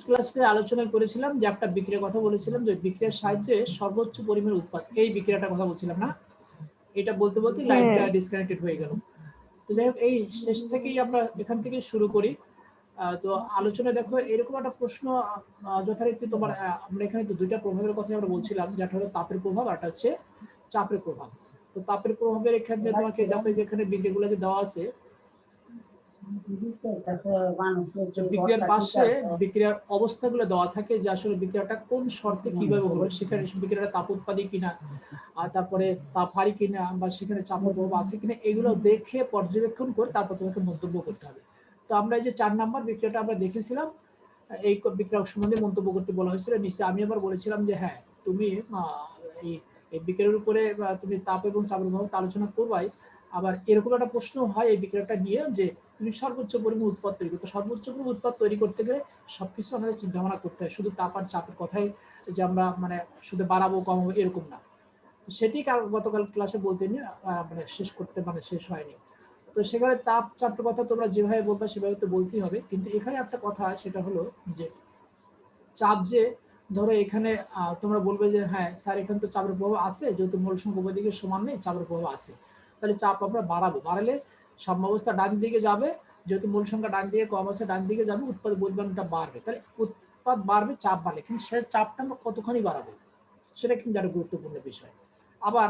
ক্লাসে আলোচনা করেছিলাম যে একটা বিক্রিয়ার কথা বলেছিলাম যে বিক্রিয়ার সাহায্যে সর্বোচ্চ পরিমাণ উৎপাদ, এই বিক্রিয়াটার কথা বলছিলাম না? এটা বলতে বলতে লাইনটা ডিসকানেক্টেড হয়ে গেল। তো যাই হোক, এই শেষ থেকেই আমরা এখান থেকে শুরু করি। তো আলোচনা দেখো এরকম একটা প্রশ্ন যথারীতি তোমার আমরা এখানে তো দুইটা প্রভাবের কথা আমরা বলছিলাম, যেটা হলো তাপের প্রভাব আর একটা হচ্ছে চাপের প্রভাব। তো তাপের প্রভাবের এখানে তোমাকে দেখো যেখানে বিক্রিয়াগুলো যে দেওয়া আছে, বিক্রিয়ার পাশে বিক্রিয়ার অবস্থাগুলো দেওয়া থাকে যে আসলে বিক্রিয়াটা কোন শর্তে কিভাবে হলো, সেখানে বিক্রিয়াটা তাপ উৎপাদী কিনা, আর তারপরে তাপ হারি কিনা, বা সেখানে চাপের প্রভাব আছে কিনা, এগুলো দেখে পর্যবেক্ষণ করে তারপর তোমাকে মন্তব্য করতে হবে। তো আমরা এই যে 4 নাম্বার বিক্রিয়াটা আমরা দেখেছিলাম, এই বিক্রিয়া সম্বন্ধে মন্তব্য করতে বলা হয়েছিল। নিশ্চয় আমি আবার বলেছিলাম যে হ্যাঁ, তুমি এই বিক্রিয়ার উপরে তুমি তাপ এবং চাপের প্রভাব আলোচনা করবাই। আবার এরকম একটা প্রশ্ন হয় এই বিক্রিয়াটা নিয়ে যে তুমি সর্বোচ্চ পরিমাণ উৎপাদ তৈরি করতে, সর্বোচ্চ পরিমাণ উৎপাদ তৈরি করতে গেলে সবকিছু আমাদের চিন্তা ভাবনা করতে হয়, শুধু তাপ আর চাপের কথাই যে আমরা মানে শুধু বাড়াবো কমাবো এরকম না। সেটি গতকাল ক্লাসে বলতে নিয়ে মানে শেষ করতে মানে শেষ হয়নি। তো সেখানে তাপ চাপের কথা তোমরা যেভাবে বলবে সেভাবে তো বলতেই হবে, কিন্তু এখানে একটা কথা সেটা হলো যে চাপ যে ধরো এখানে তোমরা বলবে যে হ্যাঁ স্যার এখানে তো চাপের প্রভাব আছে, যেহেতু মূল সংখ্যা উভয় দিকে সমান নেই চাপের প্রভাব আছে, তাহলে চাপ আমরা বাড়াবো, বাড়ালে সাম্যাবস্থা ডান দিকে যাবে, যেহেতু মূল সংখ্যা ডান দিকে কম আছে ডান দিকে যাবে, উৎপাদ পরিমাণটা বাড়বে, তাহলে উৎপাদ বাড়বে চাপ বাড়লে, কিন্তু সে চাপটা আমরা কতখানি বাড়াবো সেটা কিন্তু একটা গুরুত্বপূর্ণ বিষয়। আবার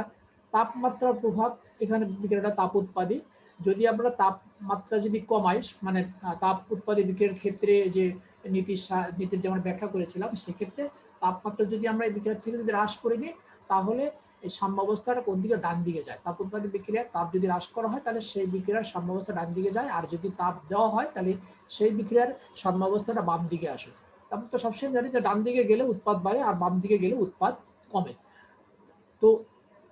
তাপমাত্রার প্রভাব, এখানে বিক্রিয়াটা তাপ উৎপাদী, যদি আমরা তাপমাত্রা যদি কমাই মানে তাপ উৎপাদী বিক্রিয়ার ক্ষেত্রে যে নীতির যেমন ব্যাখ্যা করেছিলাম, সেক্ষেত্রে তাপমাত্রা যদি আমরা এই বিক্রিয়া থেকে যদি হ্রাস করে নিই তাহলে এই সাম্যাবস্থাটা কোন দিকে ডান দিকে যায়, তাপ উৎপাদী বিক্রিয়া তাপ যদি হ্রাস করা হয় তাহলে সেই বিক্রিয়ার সাম্যাবস্থা ডান দিকে যায়, আর যদি তাপ দেওয়া হয় তাহলে সেই বিক্রিয়ার সাম্যাবস্থাটা বাম দিকে আসে। তারপর তো সবসময় জানি যে ডান দিকে গেলে উৎপাদ বাড়ে আর বাম দিকে গেলে উৎপাদ কমে। তো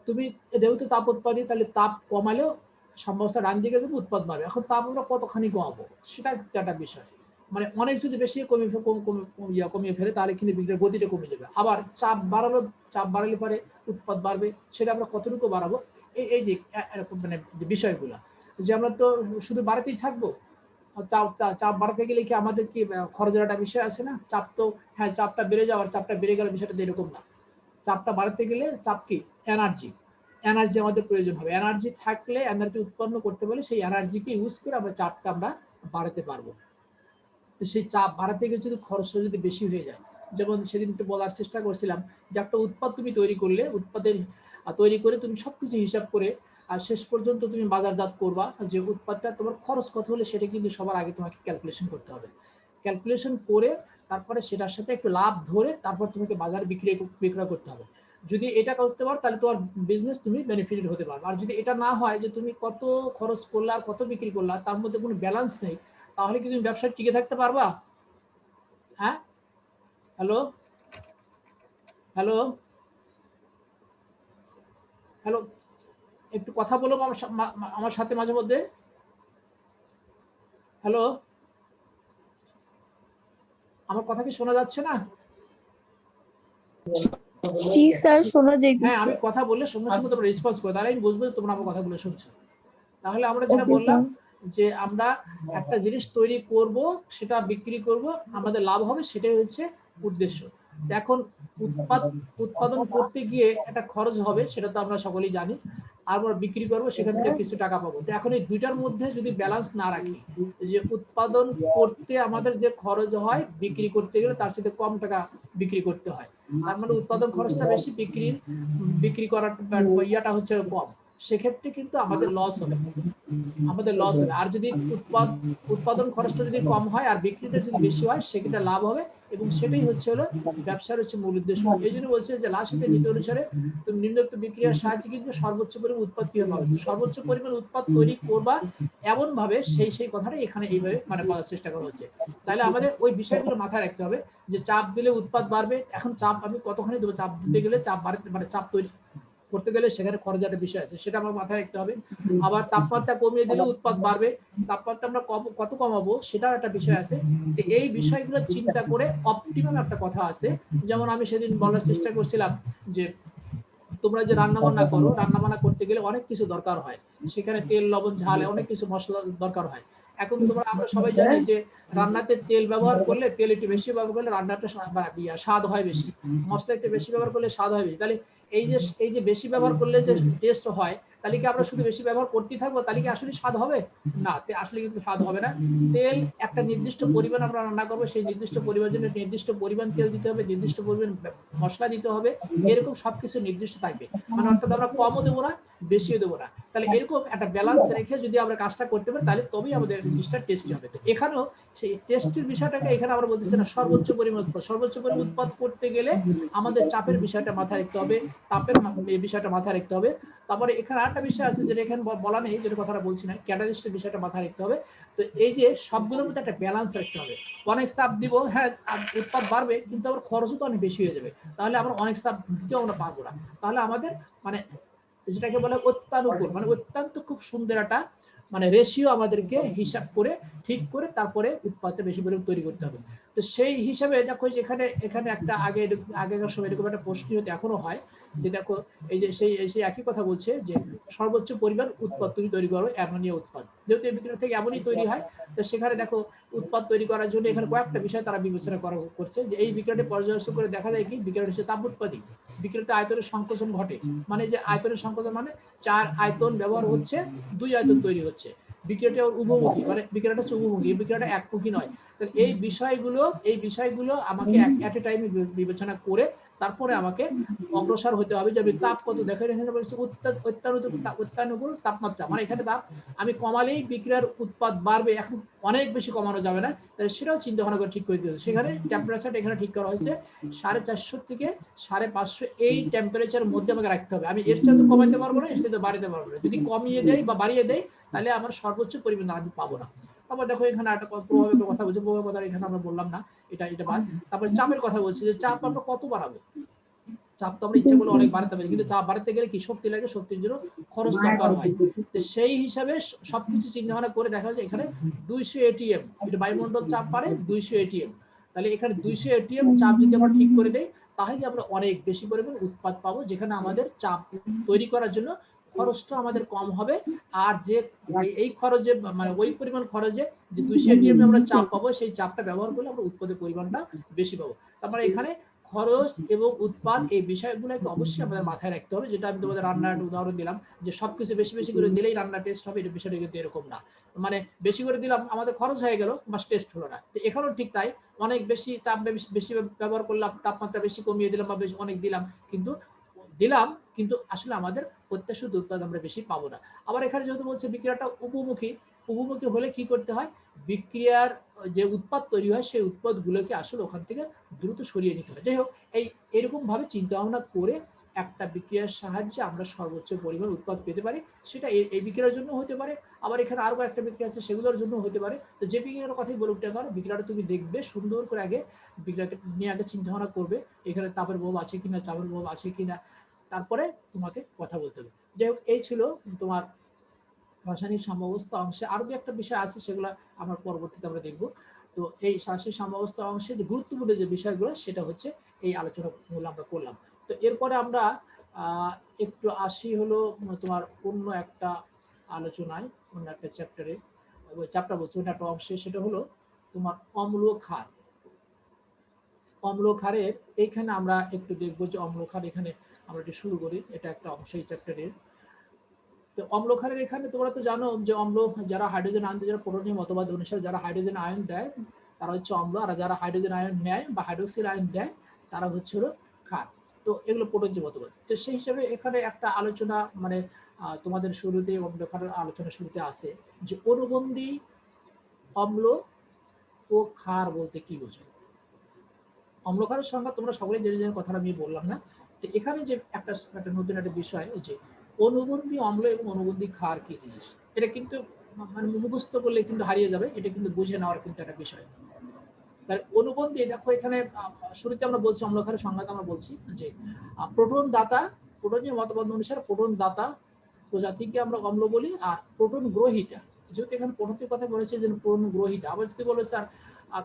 তুমি যেহেতু তাপ উৎপাদী, তাহলে তাপ কমালেও সাম্যাবস্থা ডান দিকে যাবে, উৎপাদ বাড়বে। এখন তাপ আমরা কতখানি কমাবো সেটা একটা বিষয়, মানে অনেক যদি বেশি কমিয়ে ফেলে তাহলে কিন্তু বিক্রিয়ার গতিটা কমে যাবে। আবার চাপ বাড়ালে পরে উৎপাদ বাড়বে, সেটা আমরা কতটুকু বাড়াবো, এই যে এরকম মানে যে বিষয়গুলা, যে আমরা তো শুধু বাড়াতেই থাকবো, চাপ বাড়াতে গেলে কি আমাদের কি খরচের একটা বিষয় আছে না? চাপ তো হ্যাঁ চাপটা বেড়ে যাওয়ার, চাপটা বেড়ে গেলে বিষয়টা এরকম না। চাপটা বাড়াতে গেলে চাপ কি এনার্জি আমাদের প্রয়োজন হবে, এনার্জি থাকলে এনার্জি উৎপন্ন করতে পারলে সেই এনার্জিকে ইউজ করে আমরা চাপটা আমরা বাড়াতে পারবো। তো সেই চাপ বাড়াতে গেলে যদি খরচটা যদি বেশি হয়ে যায়, যেমন সেদিন একটু বলার চেষ্টা করছিলাম যে একটা উৎপাদ তুমি তৈরি করলে, উৎপাদের তৈরি করে তুমি সবকিছু হিসাব করে আর শেষ পর্যন্ত তুমি বাজারজাত করবা, যে উৎপাদটা তোমার খরচ কত হলে সেটা কিন্তু সবার আগে তোমাকে ক্যালকুলেশন করতে হবে, ক্যালকুলেশন করে তারপরে সেটার সাথে একটু লাভ ধরে তারপর তোমাকে বাজারে বিক্রয় করতে হবে। যদি এটা করতে পারো তাহলে তোমার বিজনেস তুমি বেনিফিটেড হতে পারবে। আর যদি এটা না হয় যে তুমি কত খরচ করলা আর কত বিক্রি করলা তার মধ্যে কোনো ব্যালেন্স নেই, তাহলে কি তুমি ব্যবসায় টিকে থাকতে পারবা? হ্যাঁ, হ্যালো হ্যালো হ্যালো, একটু কথা বলো আমার সাথে মাঝে মধ্যে। হ্যালো, আমার কথা কি শোনা যাচ্ছে না? জি স্যার, শোনা যাইতেছে। হ্যাঁ, আমি কথা বললে সঙ্গে সঙ্গে তোমরা রেসপন্স করো, তাহলে আমি বুঝবো যে তোমরা আমার কথাগুলো শুনছো। তাহলে আমরা যেটা বললাম যে আমরা একটা জিনিস তৈরি করব, সেটা বিক্রি করব, আমাদের লাভ হবে, সেটাই হচ্ছে উদ্দেশ্য। এখন উৎপাদন করতে গিয়ে একটা খরচ হবে, সেটা তো আমরা সকলেই জানি, আর আমরা বিক্রি করবো, সেখান থেকে কিছু টাকা পাবো। তো এখন এই দুইটার মধ্যে যদি ব্যালেন্স না রাখি, যে উৎপাদন করতে আমাদের যে খরচ হয় বিক্রি করতে গেলে তার সাথে কম টাকা বিক্রি করতে হয়, তার মানে উৎপাদন খরচটা বেশি, বিক্রি করার ইয়াটা হচ্ছে কম, সেক্ষেত্রে কিন্তু আমাদের লস হবে। আর যদি উৎপাদন খরচটা যদি কম হয় আর বিক্রিটা যদি বেশি হয় সেক্ষেত্রে লাভ হবে, এবং সেটাই হচ্ছে হলো ব্যবসার হচ্ছে মূল উদ্দেশ্য। এই জন্য বলছে যে লাস্টে নীতি অনুসারে তুমি নিম্নোক্ত বিক্রিয়ার সাহায্যে কিন্তু সর্বোচ্চ পরিমাণ উৎপাদ কিভাবে পাবে, সর্বোচ্চ পরিমাণ উৎপাদ তৈরি করবা এমন ভাবে সেই কথাটা এখানে এইভাবে মানে বলার চেষ্টা করা হচ্ছে। তাহলে আমাদের ওই বিষয়গুলো মাথায় রাখতে হবে যে চাপ দিলে উৎপাদ বাড়বে। এখন চাপ আমি কতখানি দেবো, চাপ দিতে গেলে চাপ বাড়তে মানে চাপ তৈরি করতে গেলে সেখানে খরচ একটা বিষয় আছে, সেটা আমার মাথায় রাখতে হবে। আবার তাপমাত্রা কমিয়ে দিলে উৎপাদ বাড়বে, তাপমাত্রা আমরা কত কমাবো সেটাও একটা বিষয় আছে। তো এই বিষয়গুলো চিন্তা করে অপটিমাম একটা কথা আছে, যেমন আমি সেদিন বলার চেষ্টা করছিলাম যে তোমরা যে রান্নাবান্না করো, রান্নাবান্না করতে গেলে অনেক কিছু দরকার হয়, সেখানে তেল লবণ ঝাল অনেক কিছু মশলা দরকার হয়। এখন আমরা সবাই জানি যে রান্নাতে তেল ব্যবহার করলে, তেল একটু বেশি ব্যবহার করলে রান্নাটা স্বাদ হয় বেশি, মশলা একটু বেশি ব্যবহার করলে স্বাদ হয় বেশি। তাহলে এই যে বেশি ব্যবহার করলে যে টেস্ট হয়, তাহলে কি আমরা শুধু বেশি ব্যবহার করতেই থাকবো? তাহলে কি আসলে স্বাদ হবে? না, আসলে কিন্তু স্বাদ হবে না। তেল একটা নির্দিষ্ট পরিমাণ আমরা রান্না করবো, সেই নির্দিষ্ট পরিমাণ জন্য নির্দিষ্ট পরিমাণ তেল দিতে হবে, নির্দিষ্ট পরিমাণ মশলা দিতে হবে, এরকম সবকিছু নির্দিষ্ট থাকবে। মানে অর্থাৎ আমরা কমও দেবো না, বেশিও দেবো না। তাহলে এরকম একটা ব্যালেন্স রেখে যদি আমরা কাজটা করতে পারি, তাহলে তবেই আমাদের জিনিসটা টেস্টি হবে। তো এখানেও সেই টেস্টের বিষয়টাকে এখানে আমরা বলতেছি না সর্বোচ্চ পরিমাণ উৎপাদ। সর্বোচ্চ পরিমাণ উৎপাদ করতে গেলে আমাদের চাপের বিষয়টা মাথায় রাখতে হবে, তাপের এই বিষয়টা মাথায় রাখতে হবে। তারপরে এখানে আরেকটা বিষয় আছে যেটা এখানে বলা নেই, যেটা কথাটা বলছি না, ক্যাটালিস্টের বিষয়টা মাথায় রাখতে হবে। তো এই যে সবগুলোর মধ্যে একটা ব্যালেন্স রাখতে হবে। অনেক চাপ দিব, হ্যাঁ উৎপাদ বাড়বে, কিন্তু আবার খরচও তো অনেক বেশি হয়ে যাবে। তাহলে আমরা অনেক চাপ দিতেও আমরা পারবো না। তাহলে আমাদের মানে যেটাকে বলে অত্যানুকূল, মানে অত্যন্ত খুব সুন্দর একটা মানে রেশিও আমাদেরকে হিসাব করে ঠিক করে তারপরে উৎপাদটা বেশি পরিমাণ তৈরি করতে হবে। তো সেই হিসাবে দেখো এখানে এখানে একটা আগেকার সময় এরকম একটা প্রশ্ন হতে এখনো হয় যে দেখো এই যে সেই একই কথা বলছে যে সর্বোচ্চ পরিমাণ উৎপাদ তুমি তৈরি করো অ্যামোনিয়া উৎপাদ, যেহেতু এই বিক্রিয়া থেকে এমনই তৈরি হয়। তো সেখানে দেখো উৎপাদ তৈরি করার জন্য এখানে কয়েকটা বিষয় তারা বিবেচনা করছে যে এই বিক্রিয়াটি পর্যালোচনা করে দেখা যায় কি বিক্রিয়াটি হচ্ছে তাপ উৎপাদী। বিক্রিয়াতে আয়তনের সংকোচন ঘটে, মানে যে আয়তনের সংকোচন মানে 4 আয়তন ব্যবহার হচ্ছে, 2 আয়তন তৈরি হচ্ছে। বিক্রিয়াটা উভমুখী, মানে বিক্রিয়াটা হচ্ছে উভমুখী, বিক্রিয়াটা একমুখী নয়। তাহলে এই বিষয়গুলো আমাকে এট এ টাইমে বিবেচনা করে তারপরে আমাকে অগ্রসর হতে হবে যে আমি তাপ কত দেখেন এখানে বলছে অত্যানুকূল তাপমাত্রা, মানে এখানে তাপ আমি কমালেই বিক্রিয়ার উৎপাদ বাড়বে, এখন অনেক বেশি কমানো যাবে না, তাহলে সেটাও চিন্তা ভাবনা করে ঠিক করে দিতে হবে। সেখানে টেম্পারেচারটা এখানে ঠিক করা হয়েছে 450 থেকে 550, এই টেম্পারেচারের মধ্যে আমাকে রাখতে হবে। আমি এর চেয়ে তো কমাইতে পারবো না, এর চেয়ে তো বাড়াতে পারবো না। যদি কমিয়ে দেয় বা বাড়িয়ে দেয় তাহলে আমার সর্বোচ্চ পরিমাণ আমি পাবো না। তারপর দেখো এখানে একটা প্রভাবের কথা বলছে, প্রভাবের কথা এখানে আমরা বললাম না, এটা বাদ। তারপরে চাপের কথা বলছি যে চাপ আমরা কত বাড়াবো। চাপ তো আমরা ইচ্ছা করলে অনেক বাড়াতে পারি, কিন্তু চাপ বাড়াতে গেলে কি শক্তি লাগে, শক্তির জন্য খরচ দরকার হয়। তো সেই হিসাবে সবকিছু চিন্তা ভাবনা করে দেখা যাচ্ছে এখানে 200 এটিএম, এটা বায়ুমণ্ডল চাপ বাড়ে 200 এটিএম। তাহলে এখানে 200 এটিএম চাপ যদি আমরা ঠিক করে দেই তাহলে আমরা অনেক বেশি পরিমাণ উৎপাদ পাবো, যেখানে আমাদের চাপ তৈরি করার জন্য খরচটা আমাদের কম হবে। আর যে এই খরচে মানে ওই পরিমাণ খরচে যে 200 এটিএম আমরা চাপ পাবো, সেই চাপটা ব্যবহার করলে আমরা উৎপাদের পরিমাণটা বেশি পাবো। তারপরে এখানে খরচ এবং উৎপাদ এই বিষয়গুলোকে অবশ্যই আমাদের মাথায় রাখতে হবে। যেটা আমি তোমাদের রান্নার উদাহরণ দিলাম যে সবকিছু বেশি বেশি করে দিলেই রান্না টেস্ট হবে, এটা বিষয়টা কিন্তু এরকম না। মানে বেশি করে দিলাম আমাদের খরচ হয়ে গেল বা টেস্ট হলো না। তো এখানেও ঠিক তাই, অনেক বেশি চাপ বেশি ব্যবহার করলাম, তাপমাত্রা বেশি কমিয়ে দিলাম বা বেশি অনেক দিলাম, কিন্তু আসলে আমাদের প্রত্যাশিত উৎপাদ আমরা বেশি পাবো না। আবার এখানে যেহেতু বলছে বিক্রিয়াটা উপমুখী হলে কি করতে হয়, বিক্রিয়ার যে উৎপাদ তৈরি হয় সেই উৎপাদগুলোকে আসলে ওখান থেকে দ্রুত সরিয়ে নিতে হয়। যাই হোক, এরকম ভাবে চিন্তা ভাবনা করে একটা বিক্রিয়ার সাহায্যে আমরা সর্বোচ্চ পরিমাণ উৎপাদ পেতে পারি। সেটা এই বিক্রিয়ার জন্য হতে পারে, আবার এখানে আরো একটা বিক্রিয়া আছে সেগুলোর জন্য হতে পারে। তো যে বিক্রিয়ার কথাই বলুক না কেন, বিক্রিয়াটা তুমি দেখবে সুন্দর করে আগে বিক্রিয়াকে নিয়ে আগে চিন্তা ভাবনা করবে, এখানে তাপের প্রভাব আছে কিনা, চাপের প্রভাব আছে কিনা, তারপরে তোমাকে কথা বলতে হবে। যাই হোক, এই ছিল তোমার রাসায়নিক সাম্যাবস্থা অংশে। আরো একটা বিষয় আছে, সেগুলো আমার পরবর্তীতে আমরা দেখব। তো এই রাসায়নিক সাম্যাবস্থা অংশে যে গুরুত্বপূর্ণ যে বিষয়গুলো সেটা হচ্ছে এই আলোচনাগুলো আমরা করলাম। তো এরপরে আমরা একটু আসি হলো তোমার অন্য একটা আলোচনায়, অন্য একটা চ্যাপ্টারে, বলছি অন্য একটা অংশে, সেটা হলো তোমার অম্ল ক্ষার। অম্ল ক্ষারের এইখানে আমরা একটু দেখবো যে অম্ল ক্ষার, এখানে আমরা একটু শুরু করি, এটা একটা অংশ এই চ্যাপ্টারের। তো অম্ল ক্ষারের এখানে তোমরা তো জানো যে অম্ল যারা হাইড্রোজেন আয়ন, যারা প্রোটনীয় মতবাদ অনুসারে যারা হাইড্রোজেন আয়ন দেয় তারা হচ্ছে অম্ল, আর যারা হাইড্রোজেন আয়ন নেয় বা হাইড্রোক্সিল আয়ন দেয় তারা হচ্ছে হলো ক্ষার। তো এগুলো প্রোটনীয় মতবাদ। তো সেই হিসাবে এখানে একটা আলোচনা মানে তোমাদের শুরুতে অম্ল ক্ষারের আলোচনা শুরুতে আসে যে অনুবন্ধী অম্ল ও ক্ষার বলতে কি বোঝায়। অম্ল ক্ষারের সংজ্ঞা তোমরা সকলেই জেনে জেনে কথাটা আমি বললাম না। তো এখানে যে একটা নতুন একটা বিষয় যে অনুবন্ধী অম্ল এবং অনুবন্ধী ক্ষার কি জিনিস, এটা কিন্তু মানে মুখস্থ করলে কিন্তু হারিয়ে যাবে, এটা কিন্তু বুঝে নেওয়ার কিন্তু একটা বিষয়। তার অনুবন্ধী দেখো এখানে শুরুতে আমরা বলছি অম্ল ক্ষারের সংজ্ঞাটা আমরা বলছি যে প্রোটন দাতা, প্রোটনীয় মতবাদ অনুসারে প্রোটন দাতা প্রজাতিকে আমরা অম্ল বলি। আর প্রোটন গ্রহিতা, যেহেতু এখানে প্রোটনের কথা বলেছে যে প্রোটন গ্রহিতা, আবার যদি বলে স্যার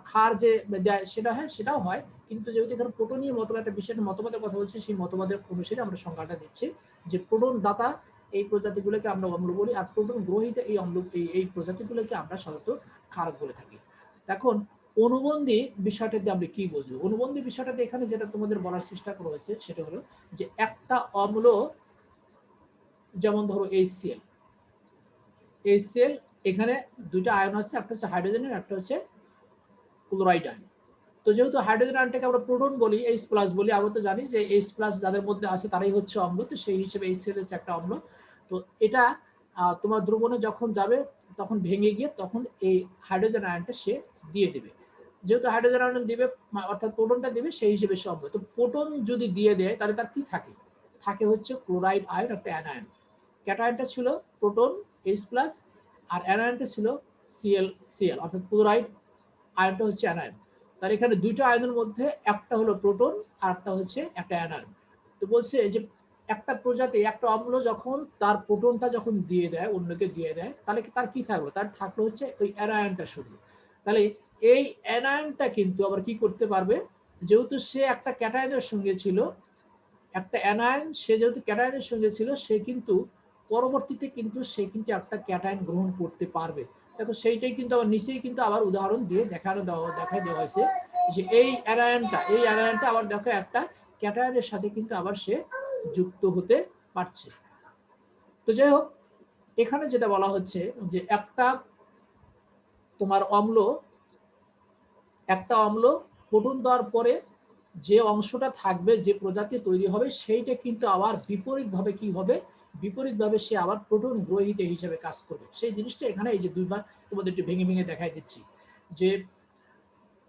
ক্ষার যে দেয় সেটা হয়, সেটাও হয়, কিন্তু যেহেতু এখানে প্রোটনীয় মতবাদ একটা বিশেষ মতবাদের কথা বলছে, সেই মতবাদের অনুসারে আমরা সংজ্ঞাটা দিচ্ছি যে প্রোটন দাতা এই প্রজাতিগুলোকে আমরা অম্ল বলি, আর প্রোটন গ্রহীত এই অম্ল এই প্রজাতিগুলোকে আমরা সাধারণত ক্ষারক বলে থাকি। এখন অনুবন্ধী বিষয়টাতে আমরা কি বুঝবো? অনুবন্ধী বিষয়টাতে এখানে যেটা তোমাদের বলার চেষ্টা করা হয়েছে সেটা হলো যে একটা অম্ল, যেমন ধরো HCl, এখানে দুইটা আয়ন আছে, একটা হচ্ছে হাইড্রোজেনের, একটা হচ্ছে ক্লোরাইড আয়ন। তো যেহেতু হাইড্রোজেন আয়নটাকে আমরা প্রোটন বলি, H+ বলি, আমরা তো জানি যে H+ যাদের মধ্যে আছে তারাই হচ্ছে অম্ল, তো সেই হিসেবে HCl হচ্ছে একটা অম্ল। তো এটা তোমার দ্রবণে যখন যাবে তখন ভেঙে গিয়ে তখন এই হাইড্রোজেন আয়নটা সে দিয়ে দেবে। যেহেতু হাইড্রোজেন আয়ন দিবে অর্থাৎ প্রোটনটা দিবে, সেই হিসেবে সে অম্ল। তো প্রোটন যদি দিয়ে দেয় তাহলে তার কি থাকে? থাকে হচ্ছে ক্লোরাইড আয়ন, একটা অ্যানায়ন। ক্যাটায়নটা ছিল প্রোটন H+, আর অ্যানায়নটা ছিল Cl অর্থাৎ ক্লোরাইড আয়নটা হচ্ছে অ্যানায়ন। তার এখানে দুইটা আয়নের মধ্যে একটা হলো প্রোটন আর একটা হচ্ছে একটা অ্যানায়ন। তো বলছে যে একটা প্রজাতি, একটা অম্ল যখন তার প্রোটনটা যখন দিয়ে দেয়, অন্যকে দিয়ে দেয়, তাহলে তার কি থাকলো? তার থাকলো হচ্ছে ওই অ্যানায়নটা শুধু। তাহলে এই অ্যানায়নটা কিন্তু আবার কি করতে পারবে? যেহেতু সে একটা ক্যাটায়নের সঙ্গে ছিল, একটা অ্যানায়ন সে যেহেতু ক্যাটায়নের সঙ্গে ছিল, সে কিন্তু পরবর্তীতে কিন্তু সে কিন্তু একটা ক্যাটায়ন গ্রহণ করতে পারবে। দেখো সেইটাই কিন্তু আবার নিচেই কিন্তু আবার উদাহরণ দিয়ে দেখাই দেওয়া হয়েছে যে এই অ্যানায়নটা আবার দেখো একটা ক্যাটায়নের সাথে কিন্তু আবার সে যুক্ত হতে পারছে। তো যাই হোক, এখানে যেটা বলা হচ্ছে যে একটা অম্ল প্রোটন দেওয়ার পরে যে অংশটা থাকবে, যে প্রজাতি তৈরি হবে, সেইটা কিন্তু আবার বিপরীতভাবে কি হবে? বিপরীতভাবে সে আবার প্রোটন গ্রহীত হিসেবে কাজ করবে। সেই জিনিসটা এখানে এই যে দুইবার তোমাদের একটু ভেঙে ভেঙে দেখাই দিচ্ছি যে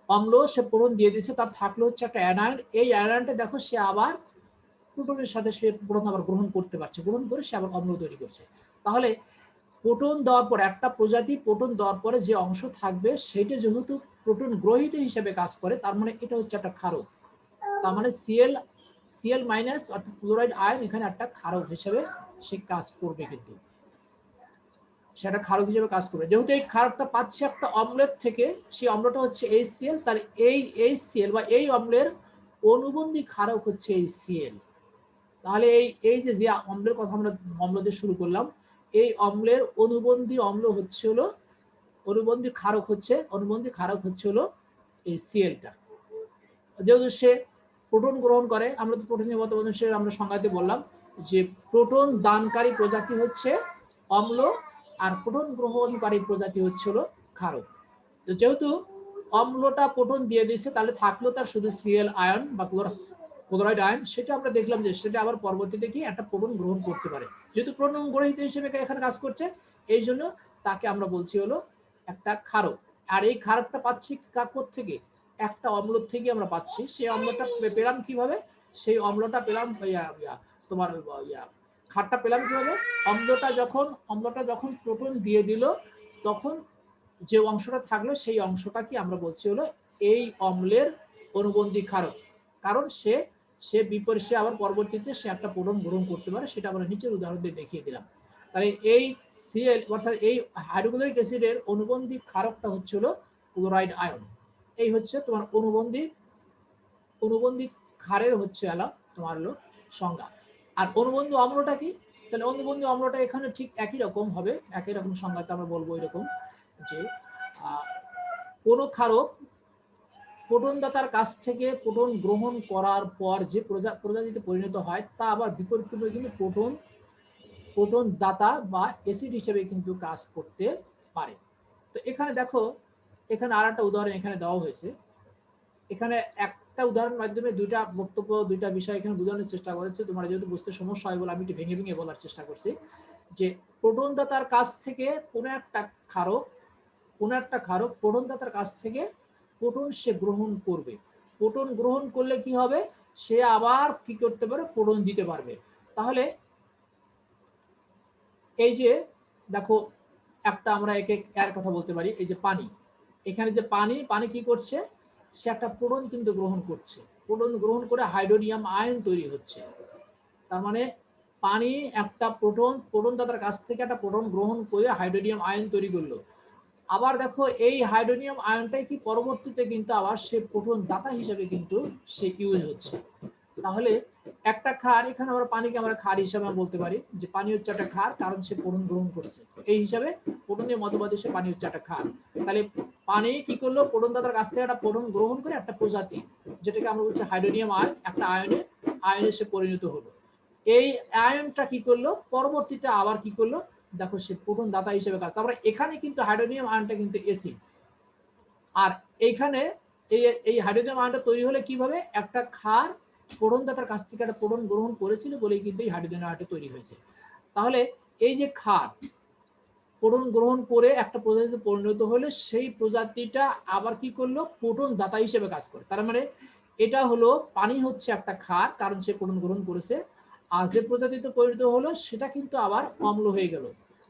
অম্ল সে প্রোটন দিয়ে দিচ্ছে, তার থাকলো হচ্ছে একটা অ্যানায়ন। এই অ্যানায়নটা দেখো সে আবার প্রোটনের সাথে সে প্রোটন আবার গ্রহণ করতে পারছে, গ্রহণ করে সে আবার অম্ল তৈরি করছে। তাহলে প্রোটন দেওয়ার পর একটা প্রজাতি প্রোটন দেওয়ার পরে যে অংশ থাকবে সেটা যেহেতু প্রোটন গ্রহীত হিসেবে কাজ করে, তার মানে এটা হচ্ছে একটা ক্ষারক। তার মানে Cl- অর্থাৎ ক্লোরাইড আয়ন এখানে একটা ক্ষারক হিসেবে সে কাজ করবে, কিন্তু সেটা ক্ষারক হিসেবে কাজ করবে। যেহেতু এই ক্ষারকটা পাচ্ছে একটা অম্লের থেকে, সেই অম্লটা হচ্ছে HCl, তাহলে এই HCl বা এই অম্লের অনুবন্ধী ক্ষারক হচ্ছে এই Cl। তাহলে এই যে অম্লের কথা আমরা অম্ল দিয়ে শুরু করলাম, এই অম্লের অনুবন্ধী ক্ষারক হচ্ছে হলো এই Clটা। যেহেতু সে প্রোটন গ্রহণ করে, আমরা তো প্রোটনের মতো আমরা সংজ্ঞাতে বললাম যে প্রোটন দানকারী প্রজাতি হচ্ছে অম্ল, আর প্রোটন গ্রহণকারী প্রজাতি হচ্ছে হলো ক্ষারক। তো যেহেতু অম্লটা প্রোটন দিয়ে দিচ্ছে, তাহলে থাকলো তার শুধু Cl আয়ন বা ক্লোরাইড আয়ন। সেটা আমরা দেখলাম যে সেটা আবার পরবর্তীতে কি একটা প্রোটন গ্রহণ করতে পারে। যেহেতু প্রোটন গ্রহীত হিসেবে এখানে কাজ করছে, এই জন্য তাকে আমরা বলছি হলো একটা ক্ষারক। আর এই ক্ষারকটা পাচ্ছি কাকর থেকে? একটা অম্ল থেকে আমরা পাচ্ছি। সেই অম্লটা পেলাম কিভাবে? সেই অম্লটা পেলাম তোমার ক্ষারটা পেলাম কিভাবে? অম্লটা যখন প্রোটন দিয়ে দিল, তখন যে অংশটা থাকলো সেই অংশটাকে আমরা বলছি হলো এই অম্লের অনুবন্ধী ক্ষারক। কারণ সে আবার পরবর্তীতে সে একটা প্রোটন গ্রহণ করতে পারে, সেটা আমরা নিচের উদাহরণ দিয়ে দেখিয়ে দিলাম। তাহলে এই Cl অর্থাৎ এই হাইড্রোক্লোরিক অ্যাসিডের অনুবন্ধী ক্ষারকটা হচ্ছে হলো ক্লোরাইড আয়ন। এই হচ্ছে তোমার অনুবন্ধী ক্ষারের হচ্ছে তোমার হলো সংজ্ঞা। আর অনুবন্ধী অম্লটা কি? তাহলে অনুবন্ধী অম্লটা এখানে ঠিক একই রকম হবে, একই রকম সংজ্ঞাতে আমরা বলবো এরকম যে কোন ক্ষারক প্রোটনদাতার কাছ থেকে প্রোটন গ্রহণ করার পর যে প্রজাতিতে পরিণত হয়, তা আবার বিপরীতভাবে কিন্তু প্রোটন দাতা বা অ্যাসিড হিসেবে কিন্তু কাজ করতে পারে। তো এখানে দেখো, এখানে আর একটা উদাহরণ এখানে দেওয়া হয়েছে। এখানে একটা উদাহরণের মাধ্যমে দুইটা বিষয় এখানে বোঝানোর চেষ্টা করেছে। তোমরা যেহেতু বুঝতে সমস্যা হয় বলে আমি একটু ভেঙে ভেঙে বলার চেষ্টা করছি যে প্রোটনদাতার কাছ থেকে কোনো একটা ক্ষারক প্রোটনদাতার কাছ থেকে প্রোটন সে গ্রহণ করবে। প্রোটন গ্রহণ করলে কি হবে? সে আবার কি করতে পারে? প্রোটন দিতে পারবে। তাহলে এই যে দেখো, একটা আমরা এর কথা বলতে পারি, এই যে পানি, এখানে যে পানি কি করছে? সে একটা প্রোটন কিন্তু গ্রহণ করছে। প্রোটন গ্রহণ করে হাইড্রোনিয়াম আয়ন তৈরি হচ্ছে। তার মানে পানি একটা প্রোটন দাতার কাছ থেকে একটা প্রোটন গ্রহণ করে হাইড্রোনিয়াম আয়ন তৈরি করলো। আবার দেখো এই হাইড্রোনিয়াম আয়নটাই কি পরবর্তীতে কিন্তু আবার সে প্রোটন দাতা হিসেবে কিন্তু সে ইউজ হচ্ছে। তাহলে একটা ক্ষার, এখানে আমরা পানিকে আমরা ক্ষার হিসাবে বলতে পারি যে পানি হচ্ছে একটা ক্ষার, কারণ সে পূরণ গ্রহণ করছে। এই হিসাবে পূরণীয় মতবাদে সে পানি হচ্ছে একটা ক্ষার। তাহলে পানি কি করলো, পূরণদাতার কাছ থেকে একটা পূরণ গ্রহণ করে একটা প্রজাতি, যেটাকে আমরা বলছি হাইড্রোনিয়াম আয়ন, একটা আয়নে সে পরিণত হলো। এই আয়নটা কি করলো, পরবর্তীতে আবার কি করলো, দেখো সে প্রোটন দাতা হিসেবে কাজ। তারপরে এখানে কিন্তু হাইড্রোনিয়াম আয়নটা কিন্তু অ্যাসিড, আর এইখানে এই হাইড্রোজেন আয়নটা তৈরি হলে কিভাবে, একটা ক্ষার প্রোটনদাতার কাছ থেকে একটা প্রোটন গ্রহণ করেছিল বলেই কিন্তু এই হাইড্রোজেন আয়নটা তৈরি হয়েছে। তাহলে এই যে ক্ষার প্রোটন গ্রহণ করে একটা প্রজাতিতে পরিণত হলে সেই প্রজাতিটা আবার কি করলো, প্রোটন দাতা হিসেবে কাজ করে। তার মানে এটা হলো পানি হচ্ছে একটা ক্ষার, কারণ সে প্রোটন গ্রহণ করেছে, আর যে প্রজাতিতে পরিণত হলো সেটা কিন্তু আবার অম্ল হয়ে গেল।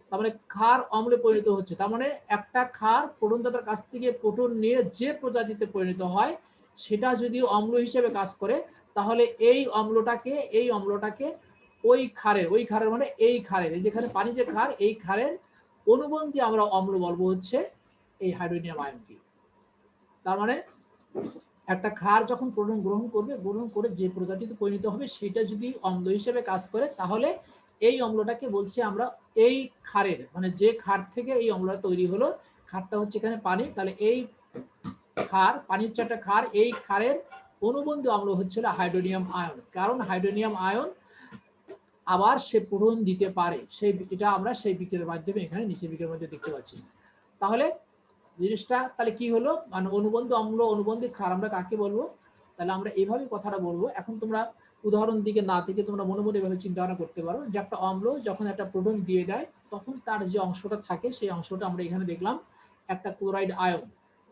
তার মানে ক্ষার অম্লে পরিণত হচ্ছে। তার মানে একটা ক্ষার প্রোটনদাতার কাছ থেকে প্রোটন নিয়ে যে প্রজাতিতে পরিণত হয় সেটা যদি অম্ল হিসেবে কাজ করে, তাহলে এই অম্লটাকে ওই ক্ষারের মানে এই ক্ষারের, যেখানে পানি যে ক্ষার, এই ক্ষারের অনুবন্ধী আমরা অম্ল বলবো হচ্ছে এই হাইড্রোনিয়াম আয়নকে। তার মানে একটা ক্ষার যখন প্রোটন গ্রহণ করে যে প্রজাতিতে পরিণত হবে সেটা যদি অম্ল হিসেবে কাজ করে, তাহলে এই অম্লটাকে বলছি আমরা এই ক্ষারের, মানে যে ক্ষার থেকে এই অম্লটা তৈরি হলো, ক্ষারটা হচ্ছে এখানে পানি, তাহলে এই ক্ষার, পানি হচ্ছে একটা ক্ষার, এই ক্ষারের অনুবন্ধী অম্ল হচ্ছিল হাইড্রোনিয়াম আয়ন, কারণ হাইড্রোনিয়াম আয়ন আবার সে পূরণ দিতে পারে। এটা আমরা সেই বিক্রিয়ার মাধ্যমে এখানে নিচে বিক্রিয়ার মধ্যে দেখতে পাচ্ছি। তাহলে জিনিসটা তাহলে কি হলো, মানে অনুবন্ধী অম্ল, অনুবন্ধী ক্ষার আমরা কাকে বলবো, তাহলে আমরা এইভাবে কথাটা বলবো। এখন তোমরা উদাহরণ দিকে না থেকে তোমরা মনে মনে এভাবে চিন্তা ভাবনা করতে পারো যে একটা অম্ল যখন একটা প্রোটন দিয়ে দেয়, তখন তার যে অংশটা থাকে সেই অংশটা আমরা এখানে দেখলাম একটা ক্লোরাইড আয়ন।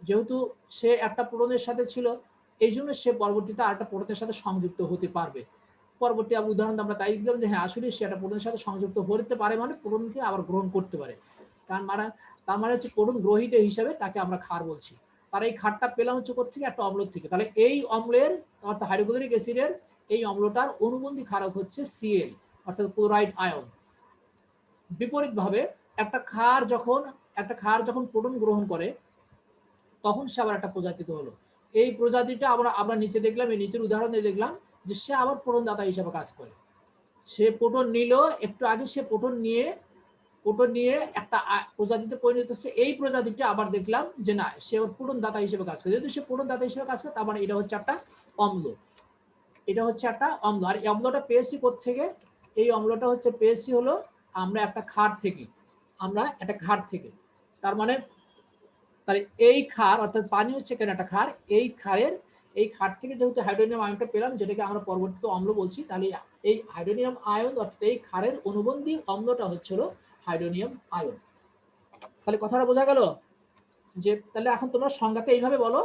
যেহেতু সে একটা প্রোটনের সাথে ছিল, এই জন্য সে পরবর্তীতে আরেকটা প্রোটনের সাথে সংযুক্ত হতে পারবে। পরবর্তী উদাহরণ আমরা তাই দিলাম যে হ্যাঁ আসলে সে একটা প্রোটনের সাথে সংযুক্ত হতে পারে, মানে প্রোটনকে আবার গ্রহণ করতে পারে। কারণ তার মানে হচ্ছে প্রোটন গ্রহীতা হিসাবে তাকে আমরা ক্ষার বলছি। তার এই ক্ষারটা পেলাম হচ্ছে কোথেকে, একটা অম্ল থেকে। তাহলে এই অম্লের অর্থাৎ হাইড্রোক্লোরিক অ্যাসিডের এই অম্লটার অনুবন্ধী ক্ষারক হচ্ছে Cl অর্থাৎ ক্লোরাইড আয়ন। বিপরীতভাবে একটা ক্ষার যখন প্রোটন গ্রহণ করে তখন সে আবার একটা প্রজাতিতে হলো। এই প্রজাতিটা আমরা নিচে দেখলাম, এই নিচের উদাহরণে দেখলাম যে সে আবার প্রোটন দাতা হিসেবে কাজ করে। সে প্রোটন নিল, একটু আগে সে প্রোটন নিয়ে একটা প্রজাতিতে পরিণত হচ্ছে। এই প্রজাতিটা আবার দেখলাম যে না, সে প্রোটন দাতা হিসেবে কাজ করে। যেহেতু সে প্রোটন দাতা হিসেবে কাজ করে, তার মানে এটা হচ্ছে একটা অম্ল। আর এই অম্লটা পেয়েছি কোত্থেকে, এই অম্লটা হচ্ছে পেয়েছি হলো আমরা একটা ক্ষার থেকে। তার মানে তাহলে এই ক্ষার অর্থাৎ পানি হচ্ছে কেন একটা ক্ষার, এই ক্ষার থেকে যেহেতু হাইড্রোনিয়াম আয়নটা পেলাম, যেটাকে আমরা পরবর্তীতে অম্ল বলছি, তাহলে এই হাইড্রোনিয়াম আয়ন অর্থাৎ এই ক্ষারের অনুবন্ধী অম্লটা হচ্ছিল হাইড্রোনিয়াম আয়ন। তাহলে কথাটা বোঝা গেল যে তাহলে এখন তোমরা সংজ্ঞাতে এইভাবে বলো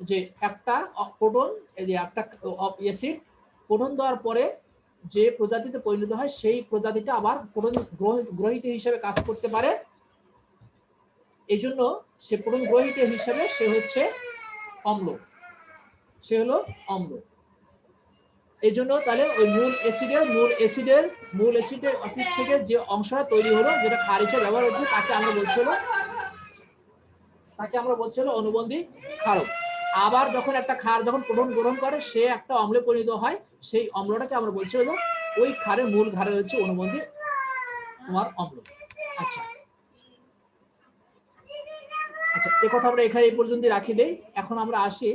যে একটা প্রোটন, এই যে একটা অ্যাসিড প্রোটন দেওয়ার পরে যে প্রজাতিতে পরিণত হয় সেই প্রজাতিটা আবার প্রোটন গ্রহীত হিসেবে কাজ করতে পারে। এই জন্য সে প্রোটন গ্রহীত হিসেবে সে হচ্ছে অম্ল, সে হলো অম্ল। এই জন্য তাহলে ওই মূল অ্যাসিড থেকে যে অংশটা তৈরি হলো, যেটা ক্ষার হিসেবে ব্যবহার হচ্ছে, তাকে আমরা বলছি হলো অনুবন্ধী ক্ষারক। আবার যখন একটা ক্ষার যখন প্রোটন গ্রহণ করে সে একটা অম্লে পরিণত হয়, সেই অম্লটাকে আমরা বলছি হলো ওই মূল ক্ষারের হচ্ছে অনুবন্ধী তোমার অম্ল। আচ্ছা, এই কথা আমরা এখানে এই পর্যন্ত রাখি দেই। এখন আমরা আসি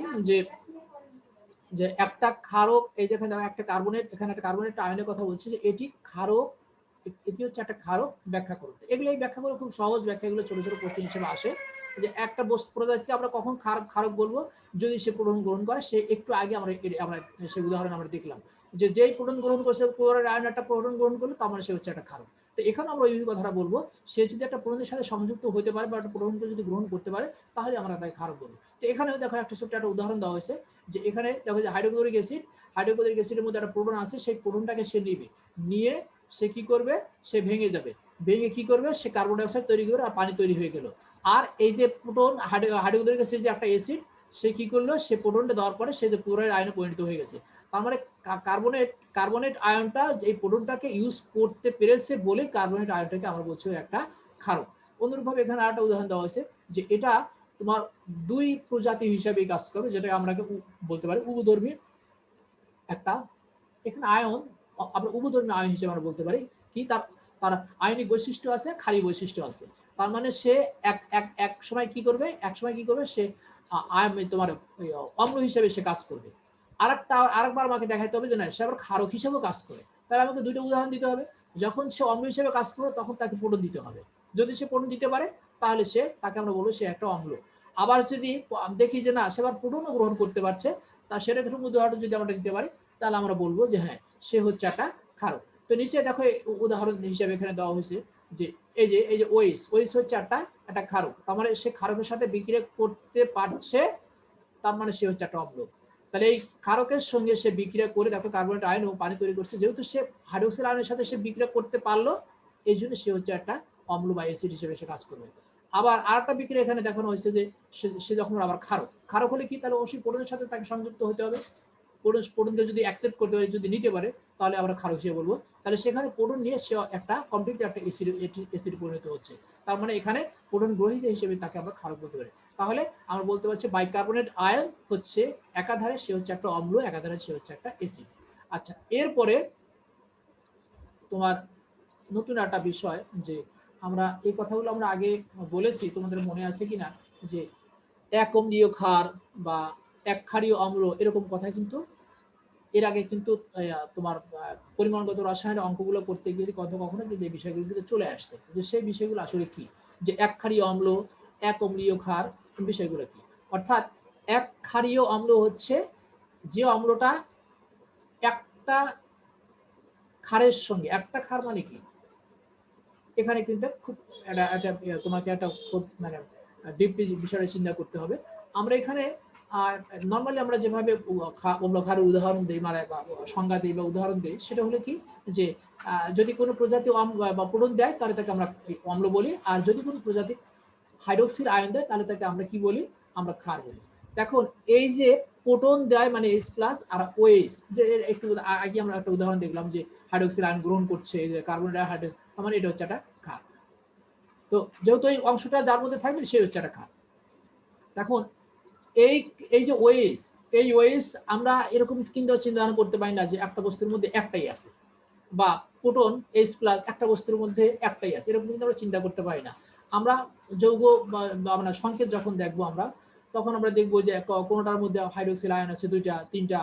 যে একটা ক্ষারক, এই যেখানে একটা কার্বনেট, এখানে একটা কার্বনেট আয়নের কথা বলছি, যে এটি ক্ষারক, এটি হচ্ছে একটা ক্ষারক, ব্যাখ্যা করতে। এগুলো এই ব্যাখ্যাগুলো খুব সহজ ব্যাখ্যা, এগুলো ছোট ছোট প্রশ্ন হিসেবে আসে। যে একটা প্রজাতিকে আমরা কখন ক্ষারক বলবো, যদি সে প্রোটন গ্রহণ করে। সে একটু আগে আমরা সেই উদাহরণ আমরা দেখলাম যে যেই প্রোটন গ্রহণ করছে, ক্লোরাইড আয়ন একটা প্রোটন গ্রহণ করলো, তার মানে সে হচ্ছে একটা ক্ষারক। তো এখানে আমরা ওই কথাটা বলবো, সে যদি একটা প্রোটনের সাথে সংযুক্ত হতে পারে বা একটা প্রোটনকে যদি গ্রহণ করতে পারে, তাহলে আমরা তাকে ক্ষারক বলবো। তো এখানে দেখো একটা ছোট্ট একটা উদাহরণ দেওয়া হয়েছে, যে এখানে দেখো যে হাইড্রোক্লোরিক অ্যাসিডের মধ্যে একটা প্রোটন আছে, সেই প্রোটনটাকে সে নিয়ে সে কি করবে, সে ভেঙে যাবে, ভেঙে কি করবে, সে কার্বন ডাই অক্সাইড তৈরি করবে আর পানি তৈরি হয়ে গেল। আর এই যে প্রোটন হাইড্রোক্লোরিক অ্যাসিড যে একটা অ্যাসিড, সে কি করলো, সে প্রোটনটা দেওয়ার পরে সে যে ক্লোরাইড আয়নে পরিণত হয়ে গেছে। তার মানে কার্বনেট আয়নটা এই প্রোটনটাকে ইউজ করতে পেরেছে বলে কার্বনেট আয়নটাকে আমরা বলছি একটা ক্ষারক। অনুরূপভাবে এখানে আরেকটা উদাহরণ দেওয়া হয়েছে, যে এটা তোমার দুই প্রজাতি হিসাবে কাজ করবে, যেটাকে আমরা বলতে পারি উভধর্মী একটা। এখানে আয়ন আমরা উভধর্মী আয়ন হিসেবে আমরা বলতে পারি কি তার তার আয়নিক বৈশিষ্ট্য আছে, ক্ষারীয় বৈশিষ্ট্য আছে। তার মানে সে এক সময় কি করবে, সে তোমার অম্ল হিসেবে সে কাজ করবে। আরেকবার আমাকে দেখাতে হবে যে না সে আবার ক্ষারক হিসেবেও কাজ করে। তাহলে আমাকে দুইটা উদাহরণ দিতে হবে। যখন সে অম্ল হিসেবে কাজ করবে তখন তাকে প্রোটন দিতে হবে। যদি সে প্রোটন দিতে পারে তাহলে তাকে আমরা বলবো সে একটা অম্ল। আবার যদি দেখি যে না সে আবার প্রোটনও গ্রহণ করতে পারছে, তা সেরকম উদাহরণ যদি আমরা দিতে পারি তাহলে আমরা বলবো যে হ্যাঁ সে হচ্ছে একটা ক্ষারক। তো নিচে দেখো উদাহরণ হিসেবে এখানে দেওয়া হয়েছে যে এই যে ওইস হচ্ছে একটা ক্ষারক। তার মানে সে ক্ষারকের সাথে বিক্রিয়া করতে পারছে, তার মানে সে হচ্ছে একটা অম্ল। তাহলে এই ক্ষারকের সঙ্গে সে বিক্রিয়া করে দেখো কার্বনেট আয়ন ও পানি তৈরি করছে, যেহেতু সে হাইড্রোক্সিল আয়নের সাথে সে বিক্রিয়া করতে পারলো এই জন্য সে হচ্ছে একটা অম্ল বা অ্যাসিড হিসেবে সে কাজ করবে। আবার আরেকটা বিক্রিয়া এখানে দেখানো হয়েছে যে সে যখন আবার ক্ষারক হলে কি তাহলে অবশ্যই প্রোটনের সাথে তাকে সংযুক্ত হতে হবে। প্রোটনকে যদি অ্যাকসেপ্ট করতে পারে, যদি নিতে পারে তাহলে আমরা ক্ষারক হিসেবে বলবো। তাহলে সেখানে প্রোটন নিয়ে সে একটা কমপ্লিটলি একটা অ্যাসিড পরিণত হচ্ছে। তার মানে এখানে প্রোটন গ্রহীতা হিসেবে তাকে আমরা ক্ষারক বলতে পারি। তাহলে আমরা বলতে পারছি বাইকার্বনেট আয়ন হচ্ছে একাধারে সে হচ্ছে একটা অম্ল, একাধারে সে হচ্ছে একটা অ্যাসিড। আচ্ছা, এরপরে তোমার নতুন একটা বিষয় যে আমরা এই কথাগুলো আমরা আগে বলেছি, তোমাদের মনে আছে কিনা যে এক অম্লীয় ক্ষার বা এক ক্ষারীয় অম্ল এরকম কথা কিন্তু এর আগে কিন্তু তোমার পরিমাণগত রসায়নের অঙ্কগুলো করতে গিয়ে কখনো কিন্তু এই বিষয়গুলো কিন্তু চলে আসছে যে সেই বিষয়গুলো আসলে কি, যে এক ক্ষারীয় অম্ল, এক অম্লীয় ক্ষার, বিষয়গুলো কি। অর্থাৎ এক ক্ষারীয় অম্ল হচ্ছে যে অম্লটা একটা ক্ষারের সঙ্গে, একটা ক্ষার মানে কি এখানে কিন্তু খুব তোমাকে একটা মানে ডিপলি বিষয়টা চিন্তা করতে হবে। আমরা এখানে নর্মালি আমরা যেভাবে অম্ল ক্ষারের উদাহরণ দিই, মানে সংজ্ঞা দিই বা উদাহরণ দিই, সেটা হলো কি যে যদি কোনো প্রজাতি বা প্রোটন দেয় তাহলে তাকে আমরা অম্ল বলি, আর যদি কোনো প্রজাতি হাইড্রোক্সিল আয়ন দেয় তাহলে তাকে আমরা কি বলি, আমরা ক্ষার বলি। দেখুন এই যে প্রোটন দেয় মানে H প্লাস আর OH, যে একটু আগে আমরা একটা উদাহরণ দেখলাম যে হাইড্রোক্সিল আয়ন গ্রহণ করছে, যে কার্বন ডাইহাইড্রেট, মানে এটা হচ্ছে একটা ক্ষার। তো যেহেতু এই অংশটা যার মধ্যে থাকবে সে হচ্ছে একটা ক্ষার। দেখুন এই যে ওএস, এই ওএস আমরা এরকম কিন্তু চিন্তা করতে পারি না যে একটা বস্তুর মধ্যে একটাই আছে, বা প্রোটন H প্লাস একটা বস্তুর মধ্যে একটাই আছে, এরকম কিন্তু আমরা চিন্তা করতে পারি না। আমরা যৌগ বা সংকেত যখন দেখবো আমরা, তখন আমরা দেখবো যে কোনোটার মধ্যে হাইড্রোক্সিল আয়ন আছে দুইটা তিনটা,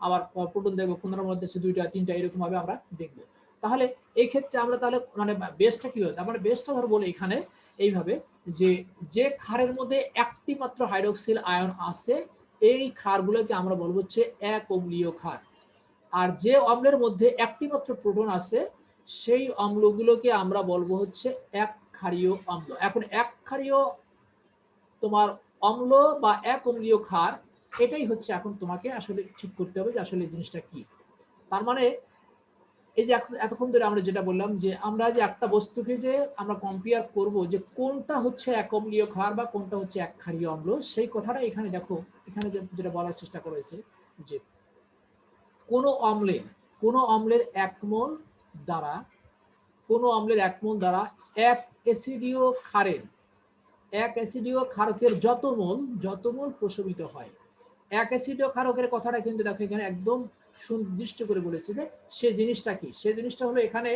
আবার প্রোটন দেখবো কোনোটার মধ্যে আছে দুইটা তিনটা, এরকম ভাবে আমরা দেখবো। তাহলে এই ক্ষেত্রে আমরা তাহলে মানে বেসটা কি হবে, আমরা বেসটা ধর বলি এখানে এইভাবে যে যে ক্ষারের মধ্যে একটি মাত্র হাইড্রোক্সিল আয়ন আছে এই ক্ষারগুলোকে আমরা বলবো হচ্ছে এক অম্লীয় ক্ষার। আর যে অম্লের মধ্যে একটি মাত্র প্রোটন আছে সেই অম্লগুলোকে আমরা বলবো হচ্ছে এক ক্ষারীয় অম্ল। এখন এক ক্ষারীয় তোমার অম্ল বা এক অম্লীয় ক্ষার, এটাই হচ্ছে এখন তোমাকে আসলে ঠিক করতে হবে যে আসলে জিনিসটা কি। তার মানে এই যে এতক্ষণ ধরে আমরা যেটা বললাম যে আমরা যে একটা বস্তুকে যে আমরা কম্পেয়ার করব যে কোনটা হচ্ছে এক অম্লীয় ক্ষার বা কোনটা হচ্ছে এক ক্ষারীয় অম্ল, সেই কথাটা এখানে দেখো, এখানে যেটা বলার চেষ্টা করা হয়েছে যে কোনো অম্লের এক মোল দ্বারা এক অ্যাসিডীয় ক্ষারকের যত মোল প্রশমিত হয়। এক অ্যাসিডীয় ক্ষারকের কথাটা কিন্তু দেখো এখানে একদম সুনির্দিষ্ট করে বলেছে যে সে জিনিসটা কি। সে জিনিসটা হলো এখানে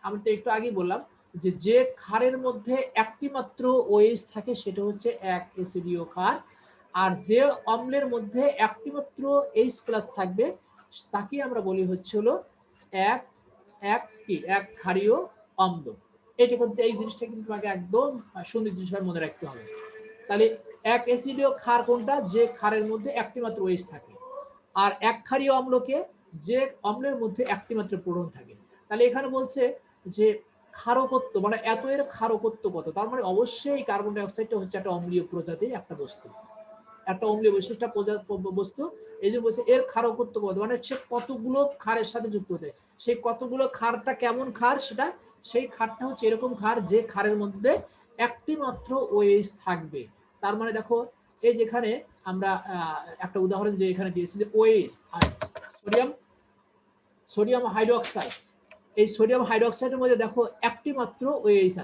আমি তো একটু আগেই বললাম যে ক্ষারের মধ্যে একটি মাত্র OH থাকে সেটা হচ্ছে এক অ্যাসিডীয় ক্ষার, আর যে অম্লের মধ্যে একটি মাত্র H প্লাস থাকবে তাকে আমরা বলি হচ্ছে হলো এক ক্ষারীয় অম্ল। এটা কিন্তু এই জিনিসটা কিন্তু তোমাকে একদম সুনির্দিষ্টভাবে মনে রাখতে হবে। তাহলে এক অ্যাসিডীয় ক্ষার কোনটা, যে ক্ষারের মধ্যে একটি মাত্র OH থাকে, আর এক ক্ষারীয় অম্লকে যে অম্লের মধ্যে একটি মাত্র প্রোটন থাকে। তাহলে এখানে বলছে যে ক্ষারকত্ব মানে এত এর ক্ষারকত্ব কত, তার মানে অবশ্যই কার্বন ডাই অক্সাইডটা হচ্ছে একটা অম্লীয় প্রজাতির একটা বস্তু, একটা অম্লীয় বৈশিষ্ট্য বস্তু। এই যে বলছে এর ক্ষারকত্ব কত, মানে হচ্ছে কতগুলো ক্ষারের সাথে যুক্ত হতে, সেই কতগুলো ক্ষারটা কেমন ক্ষার, সেটা সেই ক্ষারটা হচ্ছে এরকম ক্ষার যে ক্ষারের মধ্যে একটি মাত্র OH থাকবে। তার মানে দেখো এই যেখানে আমরা একটা উদাহরণ যে এখানে দিয়েছি যে OH আর সোডিয়াম হাইড্রোক্সাইড, এই সোডিয়াম হাইড্রোক্সাইডের মধ্যে দেখো একটি মাত্র OH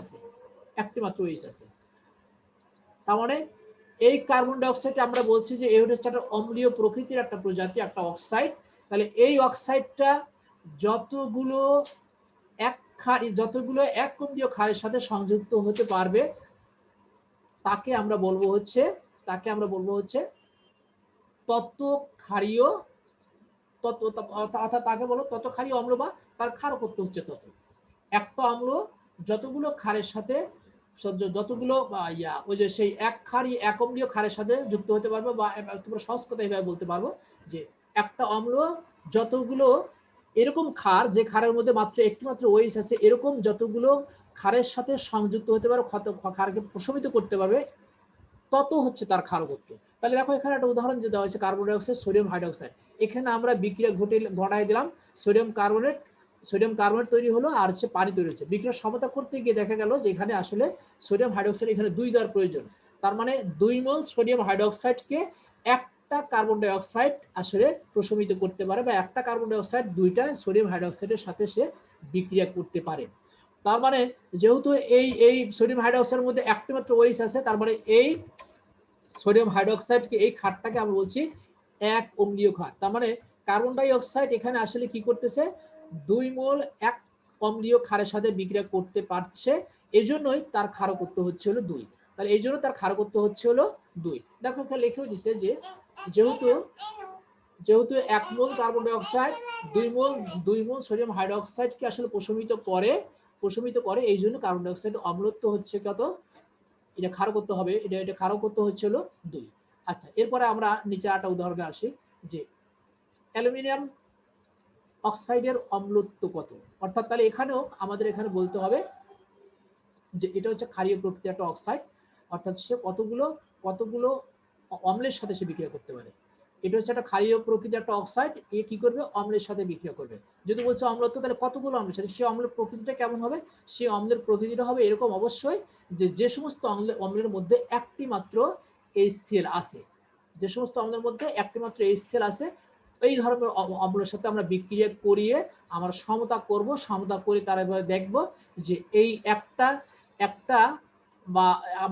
আছে, তার মানে এই কার্বন ডাই অক্সাইড আমরা বলছি যে এটা হচ্ছে একটা অম্লীয় প্রকৃতির একটা প্রজাতি, একটা অক্সাইড। তাহলে এই অক্সাইডটা যতগুলো যতগুলো এক অম্লীয় ক্ষারের সাথে সংযুক্ত হতে পারবে তাকে আমরা বলবো হচ্ছে তত ক্ষারীয় অর্থাৎ তাকে বলো তত ক্ষারীয় অম্ল বা তার ক্ষারকত্ব হচ্ছে তত। একটা অম্ল যতগুলো ক্ষারের সাথে যতগুলো ওই যে সেই এক অম্লীয় ক্ষারের সাথে যুক্ত হতে পারবে, বা তোমরা সহজ কথা এইভাবে বলতে পারবো যে একটা অম্ল যতগুলো এরকম ক্ষার যে ক্ষারের মধ্যে মাত্র একটি মাত্র ওএইচ আছে, এরকম যতগুলো ক্ষারের সাথে সংযুক্ত হতে পারবে, ক্ষারকে প্রশমিত করতে পারবে, তত হচ্ছে তার ক্ষারকত্ব। তাহলে দেখো এখানে একটা উদাহরণ যে দেওয়া হয়েছে কার্বন ডাইঅক্সাইড, সোডিয়াম হাইড্রোক্সাইড। এখানে আমরা বিক্রিয়া ঘটাই দিলাম, সোডিয়াম কার্বনেট তৈরি হলো আর হচ্ছে পানি তৈরি হচ্ছে। বিক্রিয়া সমতা করতে গিয়ে দেখা গেল যে এখানে আসলে সোডিয়াম হাইড্রোক্সাইড এখানে 2 দেওয়ার প্রয়োজন। তার মানে 2 মোল সোডিয়াম হাইড্রোক্সাইডকে একটা কার্বন ডাইঅক্সাইড আসলে প্রশমিত করতে পারে, বা একটা কার্বন ডাইঅক্সাইড 2টা সোডিয়াম হাইড্রোক্সাইডের সাথে সে বিক্রিয়া করতে পারে। তার মানে যেহেতু এই সোডিয়াম হাইড্রোক্সাইডের মধ্যে একটি মাত্র ওএইচ আছে, তার মানে এই সোডিয়াম হাইড্রোক্সাইডকে এই ক্ষারটাকে আমরা বলছি এক অম্লীয় ক্ষার। তার মানে কার্বন ডাই অক্সাইড এখানে আসলে কি করতেছে, 2 মোল এক অম্লীয় ক্ষারের সাথে বিক্রিয়া করতে পারছে, এজন্যই তার ক্ষারকত্ব হচ্ছে হলো 2। তাহলে এই জন্য তার ক্ষারকত্ব হচ্ছে হলো 2। দেখো এখানে লিখেও দিচ্ছে যে যেহেতু 1 মোল কার্বন ডাই অক্সাইড 2 মোল সোডিয়াম হাইড্রোক্সাইডকে আসলে প্রশমিত করে, এই জন্য কার্বন ডাই অক্সাইড অম্লত্ব হচ্ছে কত, এটা ক্ষারকত্ব হবে, এটা ক্ষারকত্ব হচ্ছে হলো 2। আচ্ছা, এরপরে আমরা নিচে একটা উদাহরণে আসি যে অ্যালুমিনিয়াম অক্সাইডের অম্লত্ব কত। অর্থাৎ তাহলে এখানেও আমাদের এখানে বলতে হবে যে এটা হচ্ছে ক্ষারীয় প্রকৃতির একটা অক্সাইড, অর্থাৎ সে কতগুলো অম্লের সাথে সে বিক্রিয়া করতে পারে। এটা হচ্ছে একটা ক্ষারীয় প্রকৃতির একটা অক্সাইড, এ কি করবে, অম্লের সাথে বিক্রিয়া করবে। যদি বলছে অম্লত্ব, তাহলে কতগুলো অম্লের সাথে, সে অম্লের প্রকৃতিটা কেমন হবে, সে অম্লের প্রকৃতিটা হবে এরকম অবশ্যই যে সমস্ত অম্লের মধ্যে একটি মাত্র HCl আছে, যে সমস্ত অম্লের মধ্যে একটি মাত্র HCl আছে, এই ধরনের অম্লের সাথে আমরা বিক্রিয়া করিয়ে আমরা সমতা করব, সমতা করে তারা দেখব যে এই একটা বা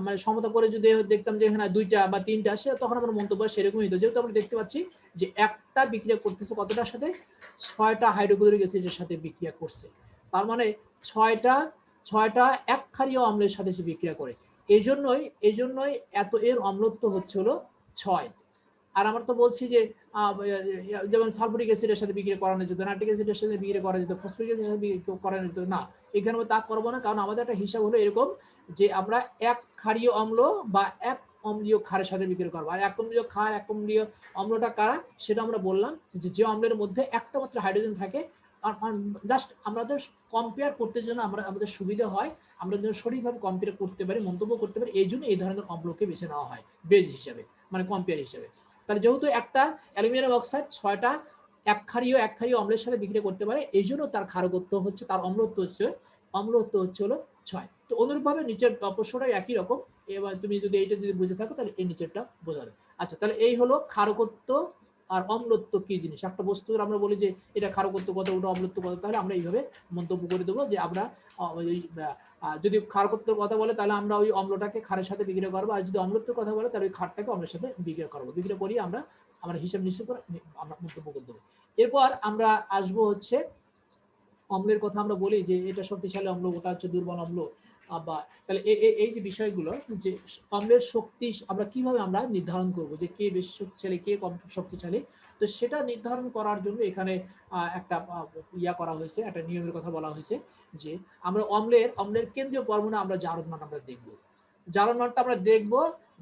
মানে সমতা করে যদি দেখতাম যে এখানে 2টা বা 3টা আসে, তখন আমরা মন্তব্য সেরকমই হতো। যেহেতু আমরা দেখতে পাচ্ছি যে একটা বিক্রিয়া করতেছে কতটার সাথে, 6টা হাইড্রোক্লোরিক অ্যাসিডের সাথে বিক্রিয়া করছে। তার মানে 6টা এক ক্ষারীয় অম্লের সাথে সে বিক্রিয়া করে, এই জন্যই এর অম্লত্ব হচ্ছে হলো 6। আর আমরা তো বলছি যে যেমন সালফুরিক অ্যাসিডের সাথে বিক্রিয়া করানো যেত, নাইট্রিক অ্যাসিডের সাথে বিক্রিয়া করা যেত, ফসফরিক অ্যাসিডের সাথে বিক্রিয়া করানো যেত না। এখানে তা করবো না, কারণ আমাদের একটা হিসাব হলো এরকম যে আমরা এক ক্ষারীয় অম্ল বা এক অম্লীয় ক্ষারের সাথে বিক্রিয়া করবো। আর এক অম্লীয় ক্ষার, এক অম্লীয় অম্লটা কারা, সেটা আমরা বললাম যে অম্লের মধ্যে একটা মাত্র হাইড্রোজেন থাকে। জাস্ট আমাদের কম্পেয়ার করতে জন্য আমাদের সুবিধা হয়, আমরা যেন সঠিকভাবে কম্পেয়ার করতে পারি, মন্তব্য করতে পারি, এই জন্য এই ধরনের অম্লকে বেছে নেওয়া হয় বেজ হিসাবে, মানে কম্পেয়ার হিসাবে। তাহলে যেহেতু একটা অ্যালুমিনিয়াম অক্সাইড 6টা এক ক্ষারীয় অম্লের সাথে বিক্রিয়া করতে পারে, এই জন্য তার ক্ষারকত্ব হচ্ছে, তার অম্লত্ব হচ্ছে হলো 6। তো অনুরূপভাবে নিচের প্রশ্নটা একই রকম। এবার তুমি যদি এইটা যদি বুঝে থাকো তাহলে এই নিচেরটা বোঝাবে। আচ্ছা, তাহলে এই হলো ক্ষারকত্ব আর অম্লত্ব কি জিনিস। একটা বস্তুর আমরা বলি যে এটা ক্ষারকত্ব কত, ওটা অম্লত্ব কত, তাহলে আমরা এইভাবে মন্তব্য করে দেবো যে আমরা যদি ক্ষারকত্বের কথা বলে তাহলে আমরা ওই অম্লটাকে ক্ষারের সাথে বিক্রিয়া করবো, আর যদি অম্লত্বের কথা বলে তাহলে ওই ক্ষারটাকে অম্লের সাথে বিক্রিয়া করবো, বিক্রিয়া করিয়ে আমরা হিসাব নিশ্চয় করে আমরা মন্তব্য করে দেবো। এরপর আমরা আসবো হচ্ছে অম্লের কথা। আমরা বলি যে এটা শক্তিশালী অম্ল, ওটা হচ্ছে দুর্বল অম্ল, বা তাহলে এই যে বিষয়গুলো, যে অম্লের শক্তি আমরা কিভাবে আমরা নির্ধারণ করব যে কে বেশি শক্তিশালী, কে কম শক্তিশালী। তো সেটা নির্ধারণ করার জন্য এখানে একটা করা হয়েছে, একটা নিয়মের কথা বলা হয়েছে যে আমরা অম্লের কেন্দ্রীয় পরমাণু আমরা জারণ মান আমরা দেখব। জারণ মানটা আমরা দেখব,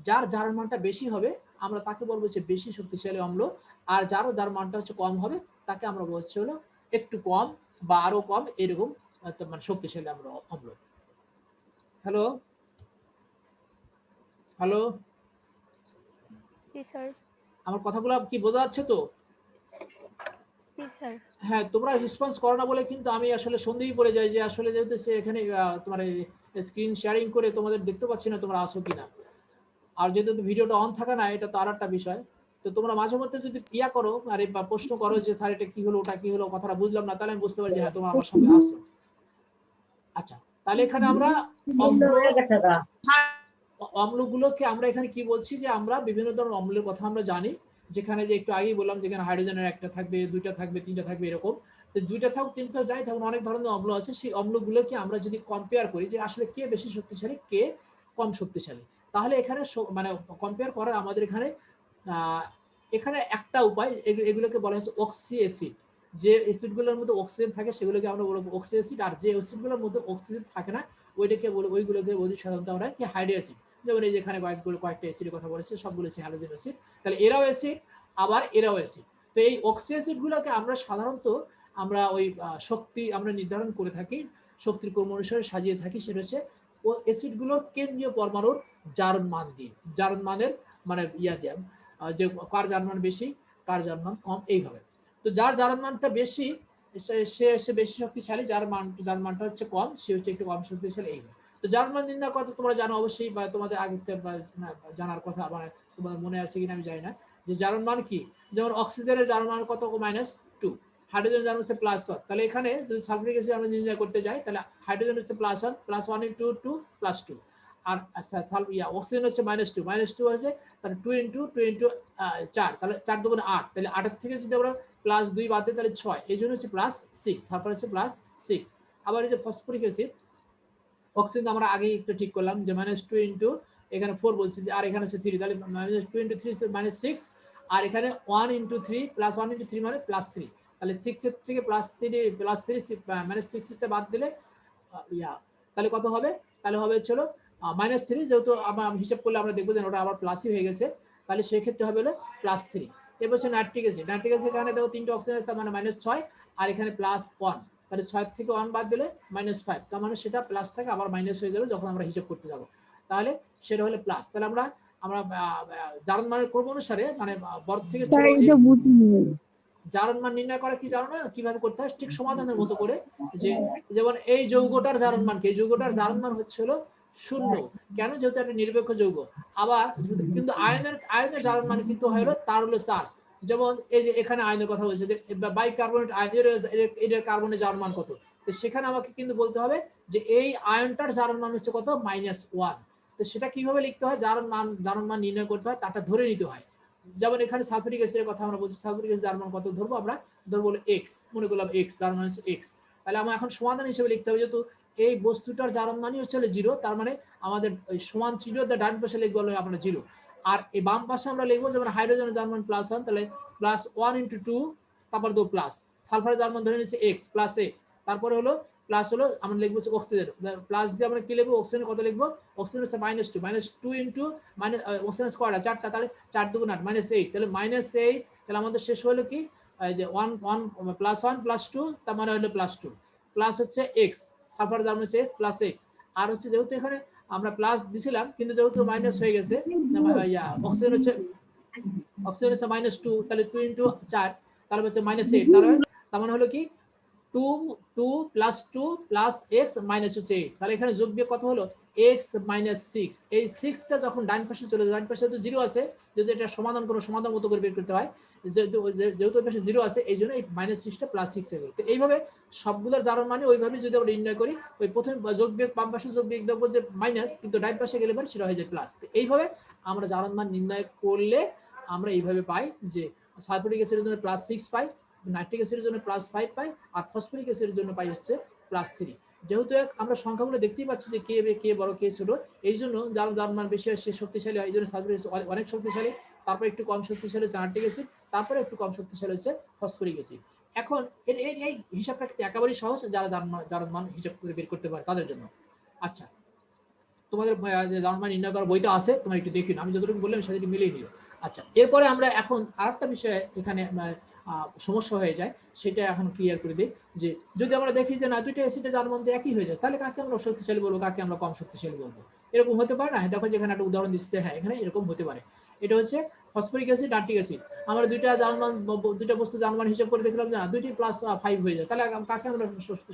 যার জারণ মানটা বেশি হবে আমরা তাকে বলবো যে বেশি শক্তিশালী অম্ল, আর যার মানটা হচ্ছে কম হবে তাকে আমরা বলছি হলো একটু কম বা আরো কম, এরকম মানে শক্তিশালী অম্ল। হ্যালো হ্যালো, জি স্যার। আমার কথাগুলো কি বোঝা যাচ্ছে তো? জি স্যার। হ্যাঁ, তোমরা রেসপন্স করো না বলে কিন্তু আমি আসলে সন্দেহই পড়ে যাই যে আসলে যেহেতু সে এখানে তোমার স্ক্রিন শেয়ারিং করে তোমাদের দেখতে পাচ্ছি না তোমরা আসো কিনা। আর যেহেতু ভিডিওটা অন থাকা না, এটা তো আর একটা বিষয়। তো তোমরা মাঝে মধ্যে যদি করো আরে বা প্রশ্ন করো যে স্যার এটা কি হলো, ওটা কি হলো, কথাটা বুঝলাম না, তাহলে আমি বুঝতে পারি যে হ্যাঁ তোমরা আমার সঙ্গে আসো। আচ্ছা, তাহলে এখানে আমরা অম্লগুলোকে আমরা এখানে কি বলছি যে আমরা বিভিন্ন ধরনের অম্লের কথা আমরা জানি, যেখানে যে একটু আগেই বললাম যেখানে হাইড্রোজেনের একটা থাকবে, 2টা থাকবে, 3টা থাকবে এরকম। তো দুইটা থাকুক তিনটা যাই থাকুক অনেক ধরনের অম্ল আছে, সেই অম্লগুলোকে আমরা যদি কম্পেয়ার করি যে আসলে কে বেশি শক্তিশালী কে কম শক্তিশালী, তাহলে এখানে মানে কম্পেয়ার করার আমাদের এখানে এখানে একটা উপায়, এগুলোকে বলা হচ্ছে অক্সি অ্যাসিড। যে অ্যাসিডগুলোর মধ্যে অক্সিজেন থাকে সেগুলোকে আমরা বলবো অক্সি অ্যাসিড, আর যে অ্যাসিডগুলোর মধ্যে অক্সিজেন থাকে না ওইগুলোকে বলি সাধারণত আমরা কি হাইড্রো অ্যাসিড। যেমন এই যেখানে কয়েকটা অ্যাসিডের কথা বলেছে সবগুলো হচ্ছে হ্যালোজেন অ্যাসিড। তাহলে এরাও অ্যাসিড আবার এরাও অ্যাসিড। তো এই অক্সি অ্যাসিডগুলোকে আমরা সাধারণত আমরা ওই শক্তি আমরা নির্ধারণ করে থাকি, শক্তির ক্রম অনুসারে সাজিয়ে থাকি, সেটা হচ্ছে ও অ্যাসিডগুলোর কেন্দ্রীয় পরমাণুর জারণ মান দিয়ে, জারণ মানের মানে দিয়ে যে কার জারণ মান বেশি কার জারণ মান কম এইভাবে। তো যার জারণ মানটা বেশি সে বেশি শক্তিশালী, যার মানটা হচ্ছে কম সে হচ্ছে একটু কম শক্তিশালী এইভাবে। তো জারণ মান নির্ণয় করতে তোমরা জানো অবশ্যই, বা তোমাদের আগে জানার কথা, মানে তোমাদের মনে আছে কিনা আমি জানি না, যে জারণ মান কি। যেমন অক্সিজেনের জারণ মান কত, -2, হাইড্রোজেন জারণ হচ্ছে +1। তাহলে এখানে যদি সালফিউরিক অ্যাসিড আমরা নির্ণয় করতে যাই তাহলে হাইড্রোজেন হচ্ছে +1, +1 * 2 +2, আর অক্সিজেন হচ্ছে -2 হচ্ছে তাহলে 2 * 4, তাহলে 4 × 2 = 8, তাহলে 8 থেকে যদি আমরা +2 বাদ দিই তাহলে 6, এই জন্য হচ্ছে +6, সালফার হচ্ছে +6। আবার এই যে ফসফরিক অ্যাসিড, অক্সিজেন আমরা আগেই একটু ঠিক করলাম যে -2 এখানে 4 বলছি, আর এখানে আছে 3, তাহলে -2 * 3 -6, আর এখানে 1 * 3 +1 * 3 মানে +3, তাহলে 6 এর থেকে +3 -6 তে বাদ দিলে তাহলে কত হবে, তাহলে হবে হলো -3, যেহেতু আমরা হিসাব করলে আমরা দেখবো যে ওটা আবার প্লাসই হয়ে গেছে, তাহলে সেই ক্ষেত্রে হবে হলো +3। এরপর হচ্ছে নাইট্রিক অ্যাসিড, এখানে দেখো 3টে অক্সিজেন, তার মানে -6, আর এখানে +1, তাহলে 6 থেকে 1 বাদ দিলে -5, তার মানে সেটা প্লাস থেকে আবার মাইনাস হয়ে যাবে যখন আমরা হিসাব করতে যাব, তাহলে সেটা হলে প্লাস। তাহলে আমরা জারণ মানের ক্রম অনুসারে মানে বড় থেকে ছোট জারণ মান নির্ণয় করা কি জানো না কিভাবে করতে হয়, ঠিক সমাধানের মতো করে। যে যেমন এই যৌগটার জারণ মান কি, এই যৌগটার জারণ মান হচ্ছে হলো 0, কেন, যেহেতু একটা নিরপেক্ষ যৌগ। আবার কিন্তু আয়নের জারণ মান কিন্তু হয় হলো তার হলো চার্জ। যেমন এই যে এখানে আয়নের কথা বলছে যে বাইকার্বনেট আয়নের এর কার্বনের জারণ মান কত, তো সেখানে আমাকে কিন্তু বলতে হবে যে এই আয়নটার জারণ মান হচ্ছে কত, -1। তো সেটা কিভাবে লিখতে হয়, জারণ মান নির্ণয় করতে হয়, তাটা ধরে নিতে হয়। যেমন এখানে সালফিউরিক অ্যাসিডের কথা আমরা বলছি, সালফিউরিক অ্যাসিড জারণ মান কত ধরবো আমরা, ধরবো x, মনে করলাম x, জারণ মান হচ্ছে x। তাহলে আমরা এখন সমাধান হিসেবে লিখতে হবে, যেহেতু এই বস্তুটার জারণ মানই হচ্ছে 0, তার মানে আমাদের সমান ছিল, ডান পাশে লিখবো হলো আমরা 0, আর এই বাম পাশে আমরা লিখবো যেমন হাইড্রোজেনের জারণ মান +1, তাহলে +1 * 2, তারপর দো প্লাস, সালফারের জারণ মান ধরে নিচ্ছে x, +x, তারপরে হলো প্লাস হলো আমরা লিখবো অক্সিজেন, প্লাস দিয়ে আমরা কি লিখবো, অক্সিজেন কত লিখবো, অক্সিজেন হচ্ছে -2 অক্সিজেন স্কয়ার 4টা, তাহলে 4 × 2 = 8, তাহলে -8, তাহলে আমাদের শেষ হলো কি যে 1 + 2, তার মানে হলো +2, প্লাস হচ্ছে x, সালফার জারণ হচ্ছে x, আর হচ্ছে যেহেতু এখানে আমরা প্লাস দিছিলাম কিন্তু যেহেতু মাইনাস হয়ে গেছে, অক্সিজেন হচ্ছে -2, তাহলে 2 × 4, তাহলে হচ্ছে -8, তার মানে হলো কি 2 + 2 + x -8, তাহলে এখানে যোগ বিয়োগ কত হলো, x - 6। এই 6টা যখন ডান পাশে চলে যায়, ডান পাশে তো 0 আছে, যদি এটা সমাধান মতো করে বের করতে হয়, যেহেতু পাশে 0 আছে এই জন্য এই -6টা +6 হয়ে গেল। তো এইভাবে সবগুলোর জারণ মানে ওইভাবে যদি আমরা নির্ণয় করি, ওই প্রথম যোগ বিয়োগ বাম পাশে যোগ বিয়োগ দেখবো যে মাইনাস, কিন্তু ডান পাশে গেলে পরে সেটা হয়ে যায় প্লাস। তো এইভাবে আমরা জারণ মান নির্ণয় করলে আমরা এইভাবে পাই যে সালফিউরিক অ্যাসিডের জন্য +6 পাই, নাইট্রিক অ্যাসিডের জন্য +5 পাই, আর ফসফরিক অ্যাসিডের জন্য পাই হচ্ছে +3। যেহেতু আমরা সংখ্যাগুলো দেখতেই পাচ্ছি যে কে বড় কে ছোট, এই জন্য যার মান বেশি হয় সে শক্তিশালী হয়, এই জন্য সালফিউরিক অ্যাসিড অনেক শক্তিশালী, তারপর একটু কম শক্তিশালী হচ্ছে নাইট্রিক অ্যাসিড, তারপরে একটু কম শক্তিশালী হচ্ছে ফসফরিক অ্যাসিড। এখন এই হিসাবটা একেবারেই সহজ, যারা জারণ মান হিসাব করে বের করতে পারে তাদের জন্য। আচ্ছা, তোমাদের জারণ মান নির্ণয় করার বইটা আছে, তোমরা একটু দেখি, আমি যতটুকু বললাম সেটা মিলিয়ে নিও। আচ্ছা, এরপরে আমরা এখন আরেকটা বিষয়ে এখানে সমস্যা হয়ে যায়, সেটা এখন ক্লিয়ার করে দিই। যে যদি আমরা দেখি যে না দুইটা অ্যাসিডের জারণ মান একই হয়ে যায়, তাহলে কাকে আমরা শক্তিশালী বলবো, কাকে আমরা কম শক্তিশালী বলবো, এরকম হতে পারে না? দেখো যেখানে একটা উদাহরণ দিচ্ছে, হ্যাঁ এখানে এরকম হতে পারে। এটা হচ্ছে ফসফরিক অ্যাসিড, নাইট্রিক অ্যাসিড, আমরা দুইটা বস্তু জারণ মান হিসাব করে দেখলাম যে না দুইটি +5 হয়ে যায়, তাহলে কাকে আমরা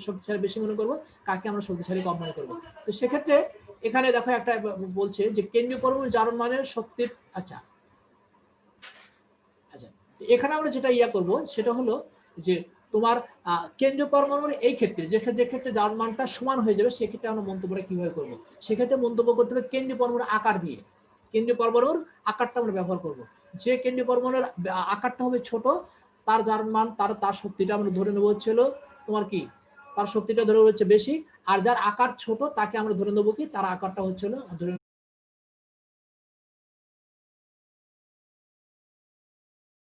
শক্তিশালী বেশি মনে করবো, কাকে আমরা শক্তিশালী কম মনে করবো। তো সেক্ষেত্রে এখানে দেখো একটা বলছে যে কেন্দ্রীয় পরমাণু জারণ মানের শক্তির। আচ্ছা, এখানে আমরা যেটা করব সেটা হলো যে তোমার কেন্দ্রীয় পরমাণুর এই ক্ষেত্রে যে ক্ষেত্রে জারণ মানটা সমান হয়ে যাবে, সেক্ষেত্রে আমরা মন্তব্যটা কিভাবে করব, সেক্ষেত্রে মন্তব্য করতে হবে কেন্দ্রীয় পরমাণুর আকার দিয়ে। কেন্দ্রীয় পরমাণুর আকারটা আমরা ব্যবহার করব। যে কেন্দ্রীয় পরমাণুর আকারটা হবে ছোট, তার যার মান তার শক্তিটা আমরা ধরে নেবো হচ্ছিল তোমার কি, তার শক্তিটা ধরে হচ্ছে বেশি, আর যার আকার ছোট তাকে আমরা ধরে নেবো কি, তার আকারটা হচ্ছিল ধরে